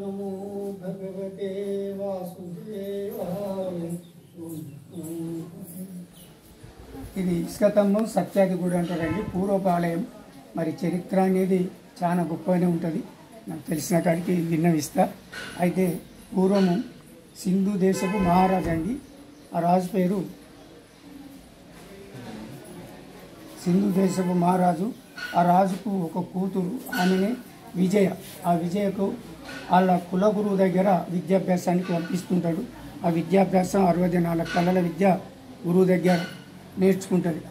नमो भगवते वासुदेवाय। ఇది ఇసుకతమ్మం సత్యాదిగూడ అంటారండి, పూర్వపాలయం. మరి చరిత్ర అనేది చాలా గొప్పగానే ఉంటుంది, నాకు తెలిసిన కాడికి విన్నవిస్తా. అయితే పూర్వము సింధు దేశపు మహారాజు అండి. ఆ రాజు పేరు సింధు దేశపు మహారాజు. ఆ రాజుకు ఒక కూతురు, ఆమెనే విజయ. ఆ విజయకు వాళ్ళ కులగురువు దగ్గర విద్యాభ్యాసానికి పంపిస్తుంటాడు. ఆ విద్యాభ్యాసం 64 కళల విద్య గురువు దగ్గర నేర్చుకుంటుంది.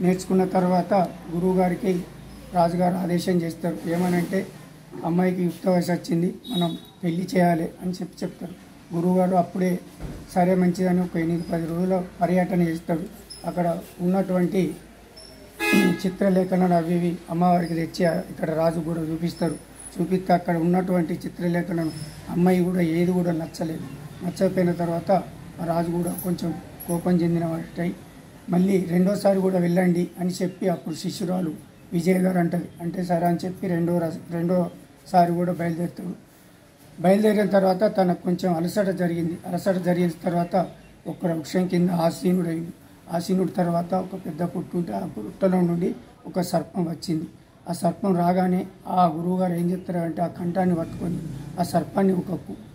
నేర్చుకున్న తర్వాత గురువుగారికి రాజుగారు ఆదేశం చేస్తారు. ఏమనంటే, అమ్మాయికి యుక్త వయసు వచ్చింది, మనం పెళ్లి చేయాలి అని చెప్తారు. గురువుగారు అప్పుడే సరే మంచిదని ఒక 8-10 రోజుల పర్యటన చేస్తాడు. అక్కడ ఉన్నటువంటి చిత్రలేఖనాలు అవి ఇవి అమ్మవారికి తెచ్చి ఇక్కడ రాజు కూడా చూపిస్తారు. చూపిస్తే అక్కడ ఉన్నటువంటి చిత్రలేఖనాలు అమ్మాయి కూడా ఏది కూడా నచ్చకపోయిన తర్వాత రాజు కూడా కొంచెం కోపం చెందిన వాటి మళ్ళీ రెండోసారి కూడా వెళ్ళండి అని చెప్పి అప్పుడు శిష్యురాలు విజయ్ గారు అంటది. అంటే సరే అని చెప్పి రెండోసారి కూడా బయలుదేరుతాడు. బయలుదేరిన తర్వాత తనకు కొంచెం అలసట జరిగిన తర్వాత ఒక వృక్షం కింద ఆసీనుడైంది. ఆసీనుడి తర్వాత ఒక పెద్ద పుట్టు ఉంటే ఆ పుట్టలో నుండి ఒక సర్పం వచ్చింది. ఆ సర్పం రాగానే ఆ గురువుగారు ఏం చెప్తారంటే, ఆ కంఠాన్ని పట్టుకొని ఆ సర్పాన్ని ఒక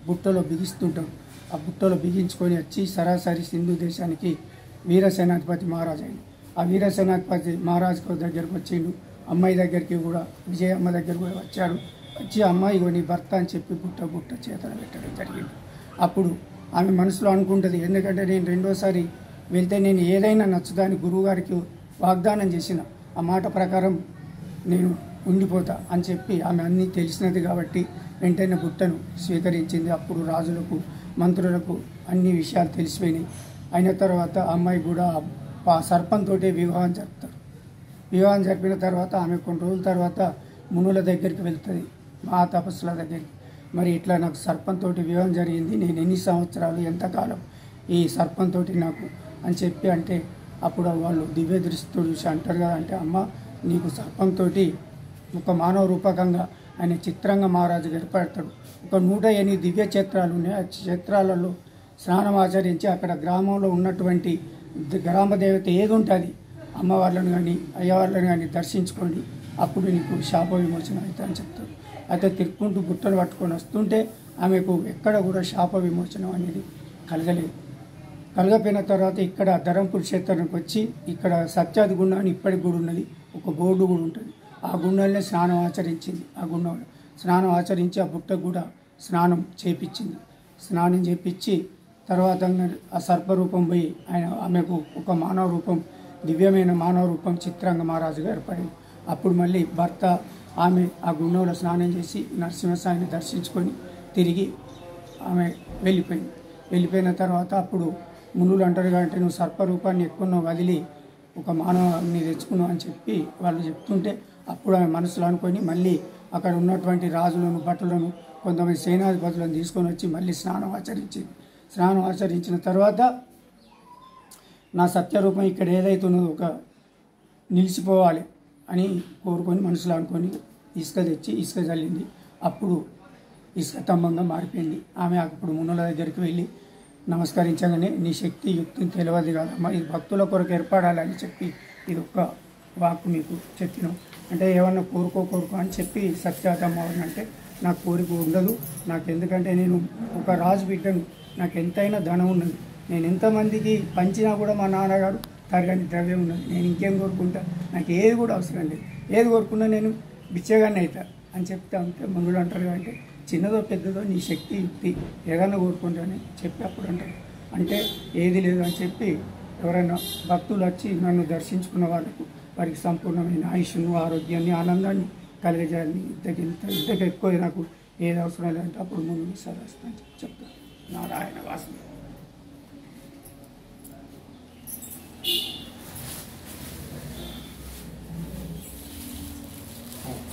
బుట్టలో బిగిస్తుంటారు. ఆ బుట్టలో బిగించుకొని వచ్చి సరాసరి సింధు దేశానికి వీరసేనాధిపతి మహారాజు అయింది. ఆ వీరసేనాధిపతి మహారాజు దగ్గరకు వచ్చిండు. అమ్మాయి దగ్గరికి కూడా విజయమ్మ దగ్గర కూడా వచ్చాడు. వచ్చి అమ్మాయి కొని భర్త అని చెప్పి బుట్ట చేతన పెట్టడం జరిగింది. అప్పుడు ఆమె మనసులో అనుకుంటుంది, ఎందుకంటే నేను రెండోసారి వెళ్తే నేను ఏదైనా నచ్చుదాని గురువుగారికి వాగ్దానం చేసిన ఆ మాట ప్రకారం నేను ఉండిపోతా అని చెప్పి ఆమె అన్నీ తెలిసినది కాబట్టి వెంటనే బుట్టను స్వీకరించింది. అప్పుడు రాజులకు మంత్రులకు అన్ని విషయాలు తెలిసిపోయినాయి. అయిన తర్వాత అమ్మాయి కూడా ఆ సర్పంతో వివాహం జరుపుతారు. వివాహం జరిపిన తర్వాత ఆమె కొన్ని రోజుల తర్వాత మునుల దగ్గరికి వెళ్తుంది, మహా తపస్సుల దగ్గరికి. మరి ఇట్లా నాకు సర్పంతో వివాహం జరిగింది, నేను ఎన్ని సంవత్సరాలు ఎంతకాలం ఈ సర్పంతో నాకు అని చెప్పి అంటే, అప్పుడు వాళ్ళు దివ్య దృష్టితో చూసి అంటారు కదా, అంటే అమ్మ నీకు సర్పంతో ఒక మానవ రూపకంగా ఆయన చిత్రంగ మహారాజు ఏర్పడతాడు. ఒక 108 దివ్య క్షేత్రాలు ఉన్నాయి. ఆ క్షేత్రాలలో స్నానం ఆచరించి అక్కడ గ్రామంలో ఉన్నటువంటి గ్రామ దేవత ఏది ఉంటుంది అమ్మవార్లను కానీ అయ్యవార్లను కానీ దర్శించుకోండి, అప్పుడు నీకు శాప విమోచన అవుతుంది అని చెప్తారు. అయితే తిరుక్కుంటూ బుట్టలు పట్టుకొని వస్తుంటే ఆమెకు ఎక్కడ కూడా శాప విమోచనం అనేది కలగపోయిన తర్వాత ఇక్కడ ధరంపూర్ క్షేత్రానికి వచ్చి ఇక్కడ సత్యాది గుండం అని ఇప్పటికి కూడా ఉన్నది, ఒక బోర్డు కూడా ఉంటుంది. ఆ గుండంలో స్నానం ఆచరించింది. ఆ గుండంలో స్నానం ఆచరించి ఆ బుట్టకు కూడా స్నానం చేపించి తర్వాత ఆ సర్పరూపం పోయి ఆమెకు ఒక మానవ రూపం, దివ్యమైన మానవ రూపం చిత్రంగ మహారాజుగా ఏర్పడింది. అప్పుడు మళ్ళీ భర్త ఆమె ఆ గుండంలో స్నానం చేసి నరసింహస్వామిని దర్శించుకొని తిరిగి ఆమె వెళ్ళిపోయిన తర్వాత అప్పుడు మునులు అంటారు కాబట్టి నువ్వు సర్పరూపాన్ని ఎక్కువ వదిలి ఒక మానవాన్ని తెచ్చుకున్నావు అని చెప్పి వాళ్ళు చెప్తుంటే, అప్పుడు ఆమె మనసులో అనుకొని మళ్ళీ అక్కడ ఉన్నటువంటి రాజులను భటులను కొంతమంది సేనాధిపతులను తీసుకొని వచ్చి మళ్ళీ స్నానం ఆచరించిన తర్వాత నా సత్యరూపం ఇక్కడ ఏదైతే ఉన్నదో ఒక నిలిచిపోవాలి అని కోరుకొని మనసులో అనుకొని ఇసుక చల్లింది. అప్పుడు ఇసుక స్తంభంగా మారిపోయింది. ఆమె అప్పుడు మునుల దగ్గరికి వెళ్ళి నమస్కరించగానే, నీ శక్తి యుక్తిని తెలియదు కాదమ్మా, ఇది భక్తుల కొరకు ఏర్పడాలని చెప్పి ఇది ఒక్క వాక్కు మీకు చెప్పినాం అంటే ఏమన్నా కోరుకో అని చెప్పి సత్యాతమ్మ అంటే నాకు కోరిక ఉండదు, నాకు ఎందుకంటే నేను ఒక రాజు బిడ్డను, నాకు ఎంతైనా ధనం ఉన్నది, నేను ఎంతమందికి పంచినా కూడా మా నాన్నగారు తరగని ద్రవ్యం ఉన్నది, నేను ఇంకేం కోరుకుంటా, నాకు ఏది కూడా అవసరం లేదు, ఏది కోరుకున్నా నేను బిచ్చగానే అవుతా అని చెప్తా ఉంటే మందులు అంటారు అంటే చిన్నదో పెద్దదో నీ శక్తి యుక్తి ఏదైనా కోరుకుంటానని చెప్పి అప్పుడు అంటారు. అంటే ఏది లేదు అని చెప్పి ఎవరైనా భక్తులు వచ్చి నన్ను దర్శించుకున్న వారికి సంపూర్ణమైన ఆయుష్ను ఆరోగ్యాన్ని ఆనందాన్ని కలిగజేయాలని ఇంతకు ఎక్కువ నాకు ఏది అవసరం లేదంటే అప్పుడు ముందు సరస్తా చెప్తాను. నారాయణ వాసు.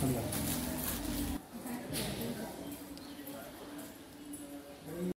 వస్తుంది కదా.